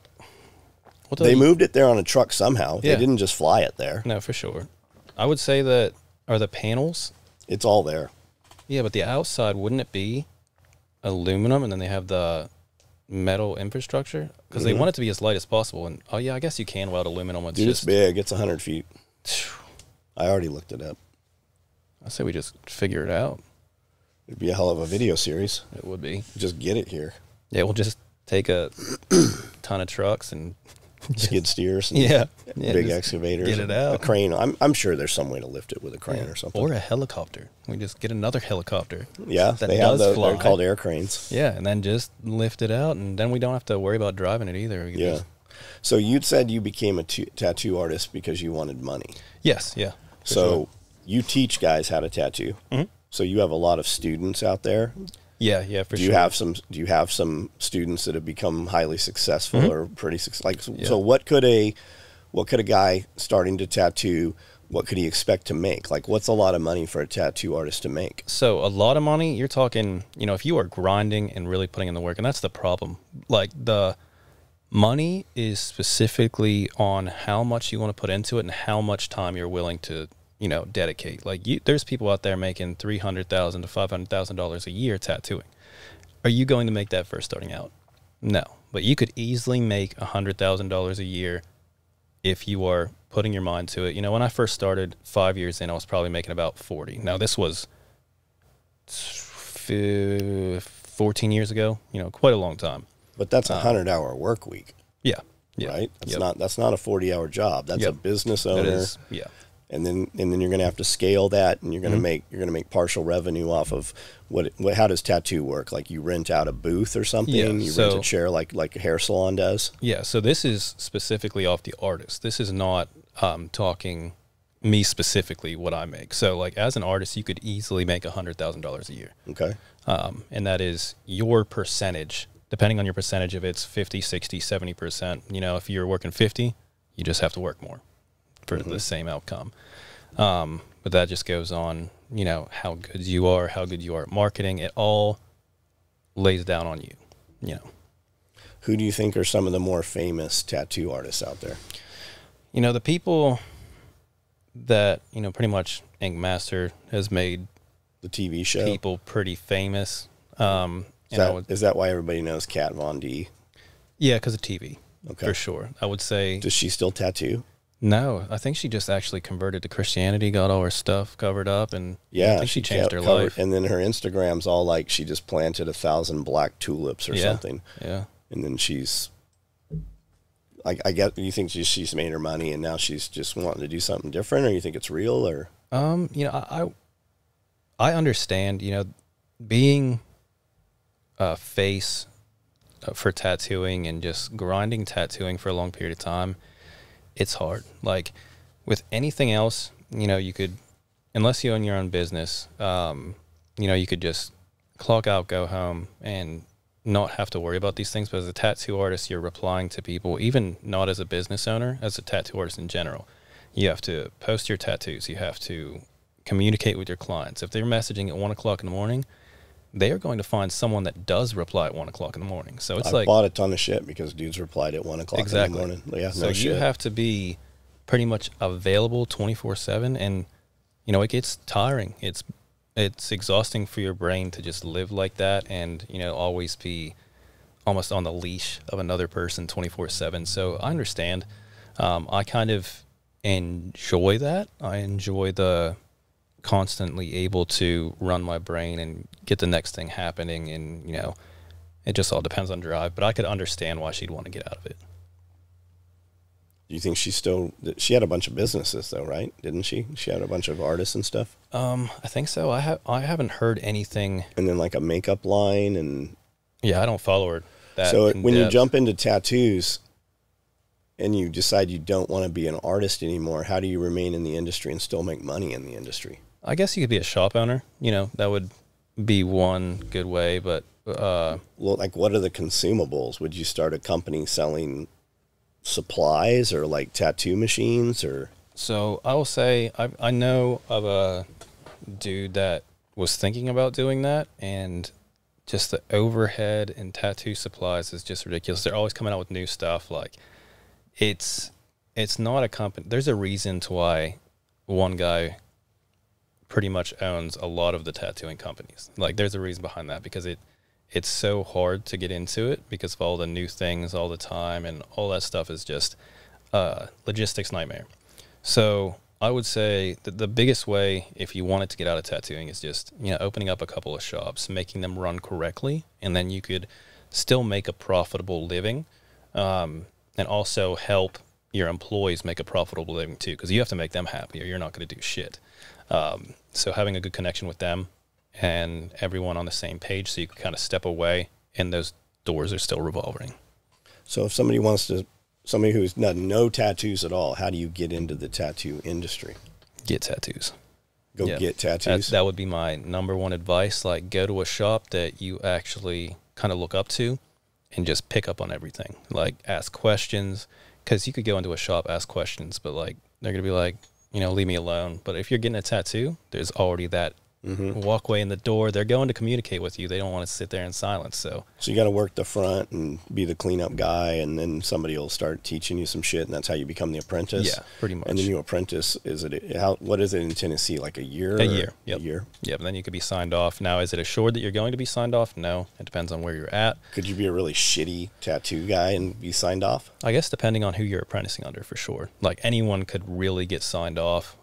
they moved it there on a truck somehow. Yeah. They didn't just fly it there. No, for sure. I would say that, are the panels? It's all there. Yeah, but the outside, wouldn't it be aluminum? And then they have the metal infrastructure because they want it to be as light as possible. And oh yeah, I guess you can weld aluminum. It's Dude, just it's big. It's 100 feet. I already looked it up. I say we just figure it out. It'd be a hell of a video series. It would be. Just get it here. Yeah, we'll just take a ton of trucks and Skid steers and yeah, big just excavators. get it out. A crane. I'm sure there's some way to lift it with a crane or something. Or a helicopter. We just get another helicopter. Yeah, that they have does those. fly. They're called air cranes. Yeah, and then just lift it out, and then we don't have to worry about driving it either. We can Yeah. just- So you'd said you became a tattoo artist because you wanted money. yes, yeah. for So sure. you teach guys how to tattoo. Mhm. So you have a lot of students out there. yeah, for Do sure. you have some students that have become highly successful or pretty successful? Yeah. So what could a guy starting to tattoo, what could he expect to make? Like, what's a lot of money for a tattoo artist to make? So a lot of money, you're talking, if you are grinding and really putting in the work, and that's the problem. Like the money is specifically on how much you want to put into it and how much time you're willing to, dedicate. Like there's people out there making $300,000 to $500,000 a year tattooing. Are you going to make that first starting out? No, but you could easily make $100,000 a year if you are putting your mind to it. When I first started 5 years in, I was probably making about 40. Now this was 14 years ago, quite a long time. But that's a 100-hour work week, Yeah. right? Yep. That's not a 40-hour job. That's Yep. a business That owner. is, yeah. And then you're going to have to scale that, and you're going Mm-hmm. to make partial revenue off of how does tattoo work? Like you rent out a booth or something, Yeah, you so- rent a chair like a hair salon does. Yeah, so this is specifically off the artist. This is not talking me specifically what I make. So like as an artist, you could easily make $100,000 a year. Okay. And that is your percentage, depending on your percentage, if it's 50, 60, 70%. If you're working 50, you just have to work more for the same outcome. But that just goes on, how good you are at marketing. It all lays down on you, Who do you think are some of the more famous tattoo artists out there? The people that, pretty much Ink Master has made The TV show? people pretty famous. Is that why everybody knows Kat Von D? Yeah, because of TV, Okay. for sure. I would say Does she still tattoo? no. I think she just actually converted to Christianity, got all her stuff covered up, and Yeah, I think she changed her covered- life. And then her Instagram's all like she just planted 1,000 black tulips or Yeah. something. Yeah. And then she's, I get. You think she's made her money and now she's just wanting to do something different, or you think it's real, or I understand, being a face for tattooing and just grinding tattooing for a long period of time, it's hard. Like with anything else, you could, unless you own your own business, you could just clock out, go home, and not have to worry about these things. But as a tattoo artist, you're replying to people, even not as a business owner, as a tattoo artist in general. You have to post your tattoos. You have to communicate with your clients. If they're messaging at 1 o'clock in the morning, they are going to find someone that does reply at 1 o'clock in the morning. So it's I like, bought a ton of shit because dudes replied at 1 o'clock exactly. in the morning. Yeah, so no you shit. have to be pretty much available 24/7, and it gets tiring. It's exhausting for your brain to just live like that, and always be almost on the leash of another person 24/7. So I understand. I kind of enjoy that. I enjoy the constantly able to run my brain and get the next thing happening, and it just all depends on drive. But I could understand why she'd want to get out of it. Do you think she had a bunch of businesses though, right? Didn't she? She had a bunch of artists and stuff. I think so. I haven't heard anything. And then like a makeup line and. Yeah, I don't follow her. So when you jump into tattoos and you decide you don't want to be an artist anymore, how do you remain in the industry and still make money in the industry? I guess you could be a shop owner. That would be one good way. But well, like what are the consumables? Would you start a company selling supplies or like tattoo machines or? So I will say I know of a dude that was thinking about doing that, and just the overhead and tattoo supplies is just ridiculous. They're always coming out with new stuff. Like it's not a company. There's a reason to why one guy pretty much owns a lot of the tattooing companies. Like there's a reason behind that, because it's so hard to get into it because of all the new things all the time, and all that stuff is just logistics nightmare. So I would say that the biggest way, if you wanted to get out of tattooing, is just, you know, opening up a couple of shops, making them run correctly, and then you could still make a profitable living, and also help your employees make a profitable living too, because you have to make them happy or you're not going to do shit. So having a good connection with them and everyone on the same page, so you can kind of step away and those doors are still revolving. So if somebody wants to, somebody who's done no tattoos at all, how do you get into the tattoo industry? Get tattoos. Go get tattoos? That would be my number one advice. Like, go to a shop that you actually kind of look up to and just pick up on everything. Like, ask questions, because you could go into a shop, ask questions, but like, they're going to be like, you know, leave me alone. But if you're getting a tattoo, there's already that walkway in the door. They're going to communicate with you. They don't want to sit there in silence. So you got to work the front and be the cleanup guy, and then somebody will start teaching you some shit, and that's how you become the apprentice. Yeah, pretty much. And then you apprentice. What is it in Tennessee? Like a year? A year. Yep. A year. Yep. And then you could be signed off. Now, is it assured that you're going to be signed off? No. It depends on where you're at. Could you be a really shitty tattoo guy and be signed off? I guess depending on who you're apprenticing under, for sure. Like, anyone could really get signed off.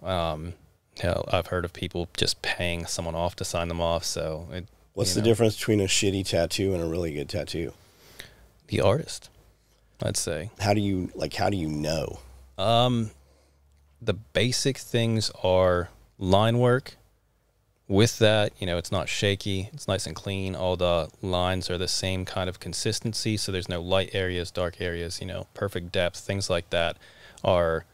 Hell, I've heard of people just paying someone off to sign them off. So, What's the difference between a shitty tattoo and a really good tattoo? The artist, I'd say. How do you know? The basic things are line work. With that, you know, it's not shaky. It's nice and clean. All the lines are the same kind of consistency. So there's no light areas, dark areas, you know, perfect depth. Things like that are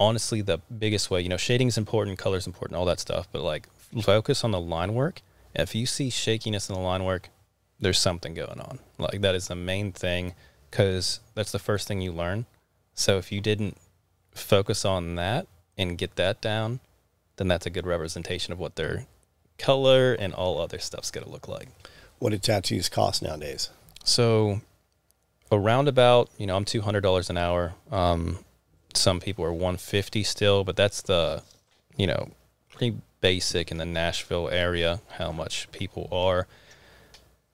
honestly the biggest way. You know, shading is important, color is important, all that stuff. But like, focus on the line work. If you see shakiness in the line work, there's something going on. Like, that is the main thing, because that's the first thing you learn. So if you didn't focus on that and get that down, then that's a good representation of what their color and all other stuff's going to look like. What do tattoos cost nowadays? So around about, you know, I'm $200 an hour. Some people are $150 still, but that's the, you know, pretty basic in the Nashville area, how much people are.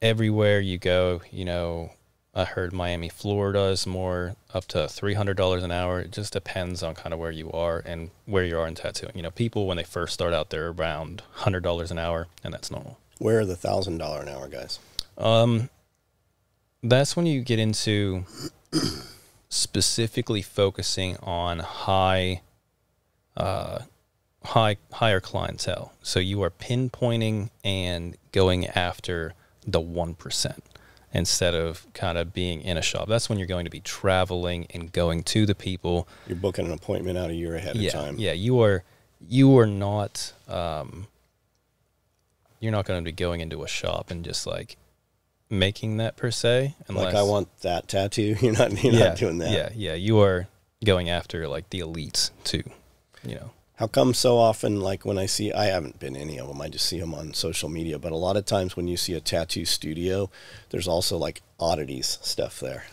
Everywhere you go, you know, I heard Miami, Florida is more up to $300 an hour. It just depends on kind of where you are and where you are in tattooing. You know, people, when they first start out, they're around $100 an hour, and that's normal. Where are the $1,000 an hour guys? That's when you get into specifically focusing on higher clientele. So you are pinpointing and going after the 1%. Instead of kind of being in a shop. That's when you're going to be traveling and going to the people. You're booking an appointment out a year ahead of time. Yeah, you are not, you're not going to be going into a shop and just like making that per se. Unless, like, I want that tattoo. You're not doing that. Yeah. You are going after like the elites too, you know. How come so often, like when I haven't been any of them, I just see them on social media, but a lot of times when you see a tattoo studio, there's also like oddities stuff there.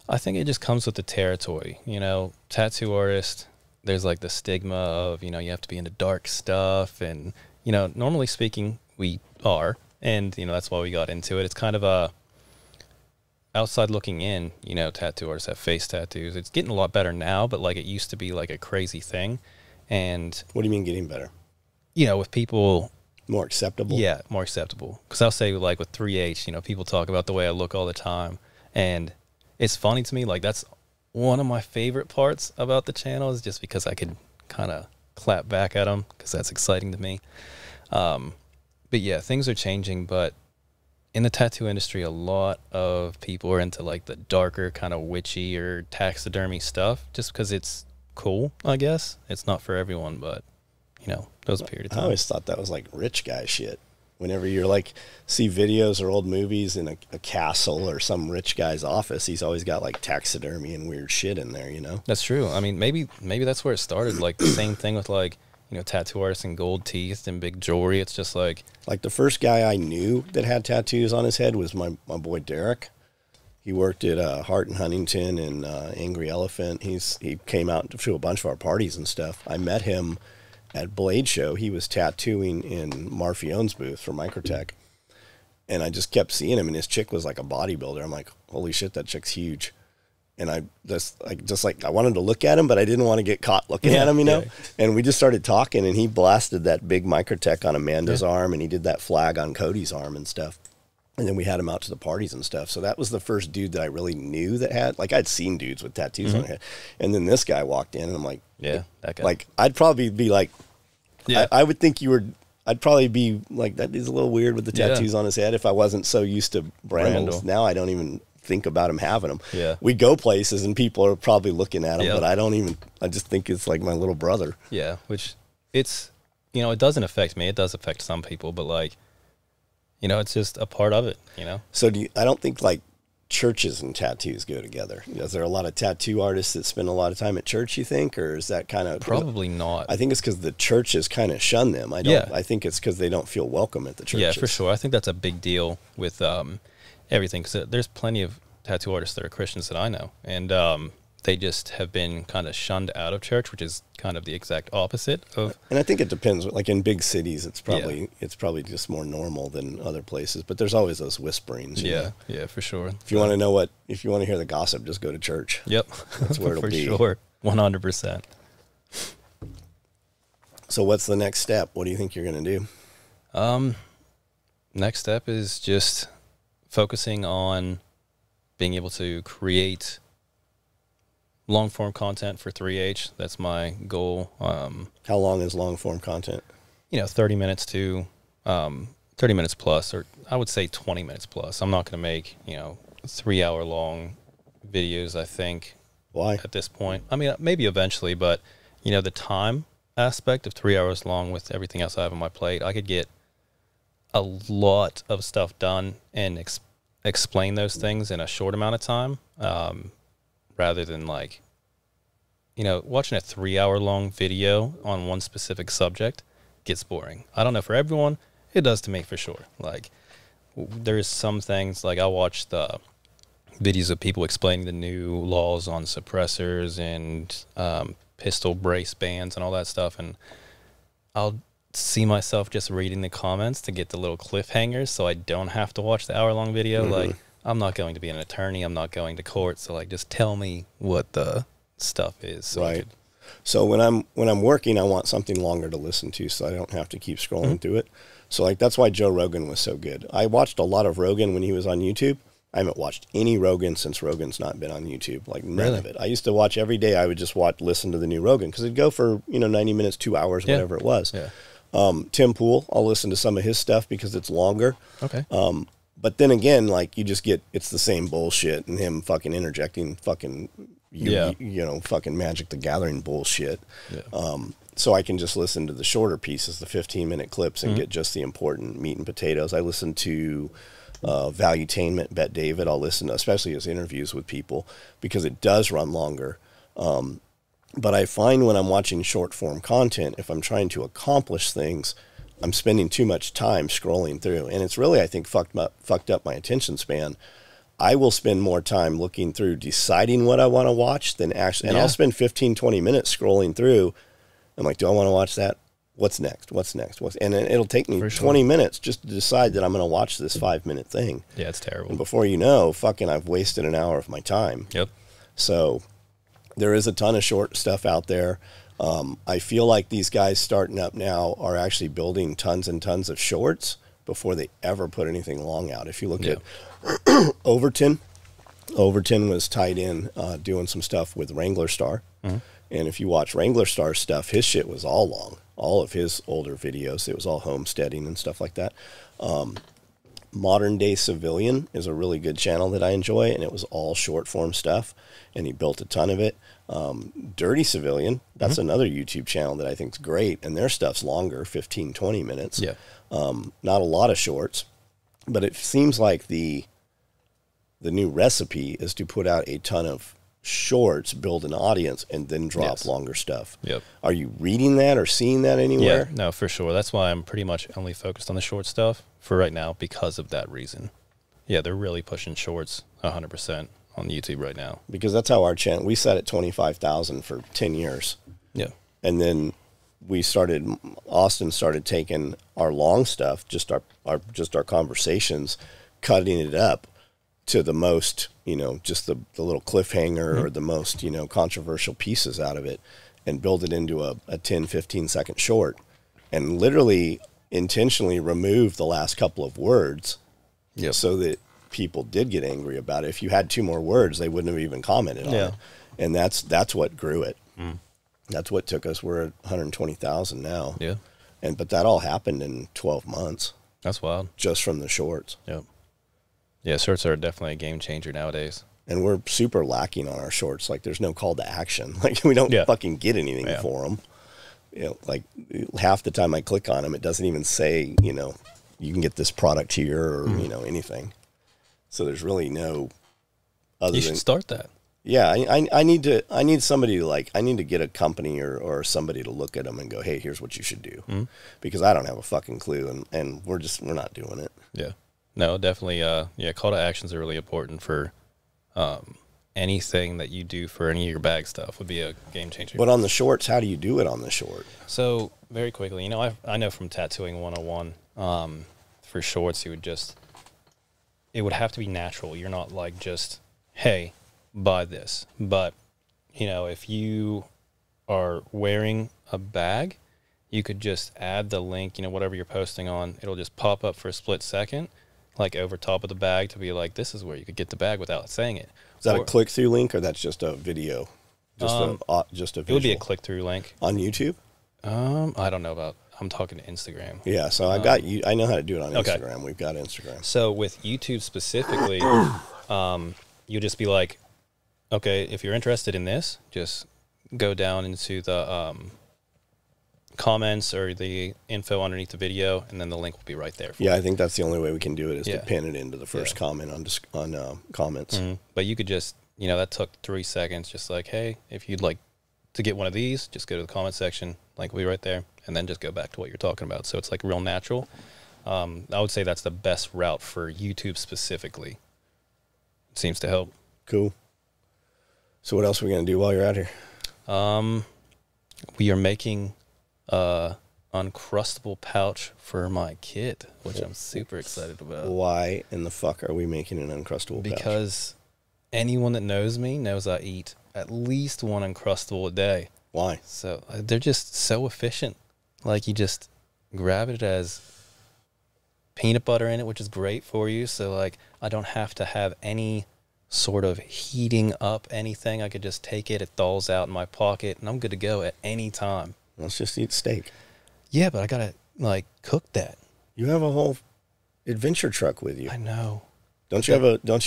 I think it just comes with the territory, you know, tattoo artist, there's like the stigma of, you know, you have to be into dark stuff, and, you know, normally speaking, we are, and, you know, that's why we got into it. It's kind of a outside looking in, you know, tattoo artists have face tattoos. It's getting a lot better now, but like it used to be like a crazy thing. And what do you mean getting better? You know, with people, more acceptable. Yeah, more acceptable. Because I'll say, like with 3H, you know, people talk about the way I look all the time, and it's funny to me. Like, that's one of my favorite parts about the channel, is just because I could kind of clap back at them, because that's exciting to me. But yeah, things are changing. But in the tattoo industry, a lot of people are into like the darker kind of witchy or taxidermy stuff, just because it's cool, I guess. It's not for everyone, but, you know, those period of time. I always thought that was like rich guy shit. Whenever you're like, see videos or old movies in a castle or some rich guy's office, he's always got like taxidermy and weird shit in there, you know? That's true. I mean, maybe that's where it started. Like the same thing with like, you know, tattoo artists and gold teeth and big jewelry. It's just like the first guy I knew that had tattoos on his head was my boy Derek. He worked at Hart and Huntington and Angry Elephant. He came out to a bunch of our parties and stuff. I met him at Blade Show. He was tattooing in Marfione's booth for Microtech. And I just kept seeing him, and his chick was like a bodybuilder. I'm like, holy shit, that chick's huge. And I wanted to look at him, but I didn't want to get caught looking at him, you know? Yeah. And we just started talking, and he blasted that big Microtech on Amanda's arm, and he did that flag on Cody's arm and stuff. And then we had him out to the parties and stuff. So that was the first dude that I really knew that had, like, I'd seen dudes with tattoos on their head. And then this guy walked in, and I'm like, yeah, that guy. Like, I'd probably be like, I would think you were, I'd probably be like, that is a little weird with the tattoos on his head if I wasn't so used to Brandles. Now I don't even think about him having them. Yeah. We go places and people are probably looking at him, but I just think it's like my little brother. Yeah, which it's, you know, it doesn't affect me. It does affect some people, but like, you know, it's just a part of it, you know? So I don't think like churches and tattoos go together. Is there a lot of tattoo artists that spend a lot of time at church, you think, or is that kind of probably not? I think it's because the churches kind of shun them. I think it's because they don't feel welcome at the churches. Yeah, for sure. I think that's a big deal with everything, because there's plenty of tattoo artists that are Christians that I know, and they just have been kind of shunned out of church, which is kind of the exact opposite of. And I think it depends. Like in big cities, it's probably just more normal than other places. But there's always those whisperings. Yeah, yeah, for sure. If you want to know if you want to hear the gossip, just go to church. Yep, that's where it'll be. For sure, 100%. So what's the next step? What do you think you're going to do? Next step is just focusing on being able to create long-form content for 3H. That's my goal. How long is long-form content? You know, 30 minutes to 30 minutes plus, or I would say 20 minutes plus. I'm not going to make, you know, 3-hour-long videos, I think. Why? At this point. I mean, maybe eventually, but, you know, the time aspect of 3 hours long with everything else I have on my plate, I could get a lot of stuff done and explain those things in a short amount of time, rather than like, you know, watching a 3-hour-long video on one specific subject gets boring. I don't know for everyone, it does to me for sure. Like, there's some things, like I watch the videos of people explaining the new laws on suppressors and pistol brace bands and all that stuff, and I'll see myself just reading the comments to get the little cliffhangers so I don't have to watch the hour-long video. Like, I'm not going to be an attorney. I'm not going to court. So like, just tell me what the stuff is. So right. So when I'm working, I want something longer to listen to, so I don't have to keep scrolling through it. So like, that's why Joe Rogan was so good. I watched a lot of Rogan when he was on YouTube. I haven't watched any Rogan since Rogan's not been on YouTube. Like none of it. I used to watch every day. I would just listen to the new Rogan because it'd go for, you know, 90 minutes, 2 hours, whatever it was. Yeah. Tim Pool, I'll listen to some of his stuff because it's longer. Okay. But then again, like you just get, it's the same bullshit and him fucking interjecting fucking, you know, fucking Magic the Gathering bullshit. Yeah. So I can just listen to the shorter pieces, the 15-minute clips, and get just the important meat and potatoes. I listen to Valuetainment, Bet David. I'll listen to, especially his interviews with people, because it does run longer. But I find when I'm watching short form content, if I'm trying to accomplish things, I'm spending too much time scrolling through. And it's really, I think, fucked up my attention span. I will spend more time looking through, deciding what I want to watch than actually, and I'll spend 15, 20 minutes scrolling through. I'm like, do I want to watch that? What's next? What's next? And it'll take me 20 minutes just to decide that I'm going to watch this 5-minute thing. Yeah, it's terrible. And before you know, fucking I've wasted an hour of my time. Yep. So there is a ton of short stuff out there. I feel like these guys starting up now are actually building tons and tons of shorts before they ever put anything long out. If you look at Overton was tied in doing some stuff with Wrangler Star. And if you watch Wrangler Star stuff, his shit was all long. All of his older videos, it was all homesteading and stuff like that. Modern Day Civilian is a really good channel that I enjoy, and it was all short form stuff, and he built a ton of it. Dirty Civilian, that's another YouTube channel that I think is great, and their stuff's longer, 15, 20 minutes. Yeah. Not a lot of shorts, but it seems like the new recipe is to put out a ton of shorts, build an audience, and then drop longer stuff. Yep. Are you reading that or seeing that anywhere? Yeah, no, for sure. That's why I'm pretty much only focused on the short stuff for right now, because of that reason. Yeah, they're really pushing shorts 100% on YouTube right now. Because that's how our channel, we set at 25,000 for 10 years. Yeah. And then Austin started taking our long stuff, just our conversations, cutting it up to the most, just the little cliffhanger or the most, controversial pieces out of it, and build it into a 10, 15-second short, and literally intentionally remove the last couple of words so that people did get angry about it. If you had 2 more words, they wouldn't have even commented on it. And that's what grew it. That's what took us. We're at 120,000 now. Yeah. But that all happened in 12 months. That's wild. Just from the shorts. Yep. Yeah, shorts are definitely a game changer nowadays. And we're super lacking on our shorts. Like, there's no call to action. Like, we don't fucking get anything for them. Like, half the time I click on them, it doesn't even say, you can get this product here or, anything. So there's really no other You should start that. Yeah, I need somebody to I need to get a company or somebody to look at them and go, hey, here's what you should do. Because I don't have a fucking clue, and we're not doing it. Yeah. No, definitely. Call to actions are really important for anything that you do for any of your bag stuff would be a game changer. But on the shorts, how do you do it on the short? So very quickly, I know from Tattooing 101, for shorts, it would have to be natural. You're not like just, hey, buy this. But, if you are wearing a bag, you could just add the link, whatever you're posting on, it'll just pop up for a split second, like over top of the bag, to be like, this is where you could get the bag without saying it. Is that a click-through link, or that's just a video? Just a visual? It would be a click-through link. On YouTube? I don't know about, I'm talking to Instagram. Yeah, so I know how to do it on Instagram. We've got Instagram. So with YouTube specifically, you'll just be like, okay, if you're interested in this, just go down into the comments or the info underneath the video, and then the link will be right there. I think that's the only way we can do it is to pin it into the first comment on comments. But you could just, that took 3 seconds, just like, hey, if you'd like to get one of these, just go to the comment section, link will be right there, and then just go back to what you're talking about. So it's like real natural. I would say that's the best route for YouTube specifically. It seems to help. Cool. So what else are we going to do while you're out here? We are making uncrustable pouch for my kid, which I'm super excited about. Why in the fuck are we making an uncrustable pouch? Because anyone that knows me knows I eat at least one Uncrustable a day. Why? So they're just so efficient. Like, you just grab it as peanut butter in it, which is great for you. So, like, I don't have to have any sort of heating up anything. I could just take it, it thaws out in my pocket, and I'm good to go at any time. Let's just eat steak. Yeah, but I gotta, like, cook that. You have a whole adventure truck with you. I know. Don't you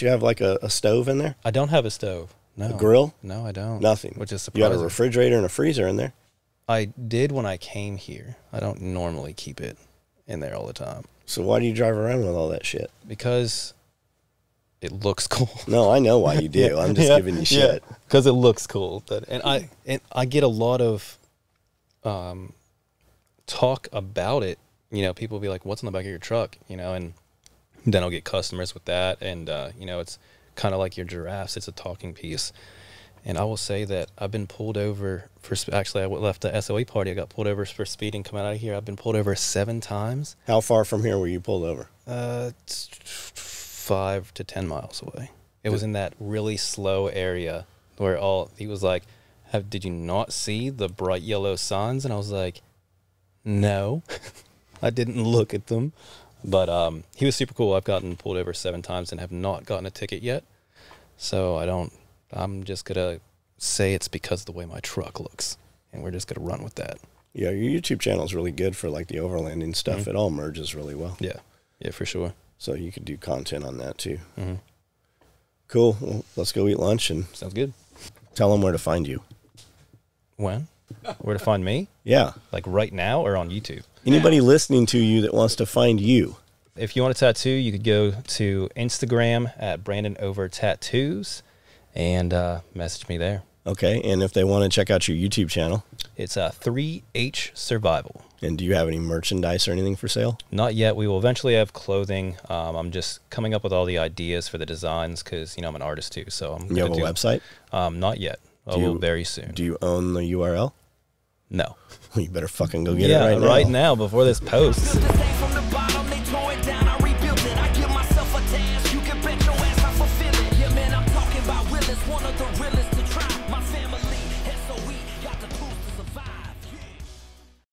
have like a stove in there? I don't have a stove. No. A grill? No, I don't. Nothing. Which is surprising. You got a refrigerator and a freezer in there? I did when I came here. I don't normally keep it in there all the time. So why do you drive around with all that shit? Because it looks cool. No, I know why you do. I'm just giving you shit. Because it looks cool. And I get a lot of talk about it. People will be like, what's in the back of your truck? And then I'll get customers with that. And, it's kind of like your giraffes. It's a talking piece. And I will say that I've been pulled over for, actually, I left the SOE party. I got pulled over for speeding coming out of here. I've been pulled over 7 times. How far from here were you pulled over? 5 to 10 miles away. It was in that really slow area where he was like, did you not see the bright yellow signs? And I was like, no, I didn't look at them. But he was super cool. I've gotten pulled over 7 times and have not gotten a ticket yet. So I'm just going to say it's because of the way my truck looks. And we're just going to run with that. Yeah, your YouTube channel is really good for like the overlanding stuff. Mm-hmm. It all merges really well. Yeah, for sure. So you could do content on that too. Mm-hmm. Cool. Well, let's go eat lunch and sounds good. Tell them where to find you. When? Where to find me? Yeah. Like right now or on YouTube? Anybody listening to you that wants to find you. If you want a tattoo, you could go to Instagram at Brandon Over Tattoos and message me there. Okay. And if they want to check out your YouTube channel, it's 3H Survival. And do you have any merchandise or anything for sale? Not yet. We will eventually have clothing. I'm just coming up with all the ideas for the designs because, I'm an artist too. So I'm. You have a website? Not yet. I will very soon. Do you own the URL? No. You better fucking go get Yeah, it right now. now before this posts.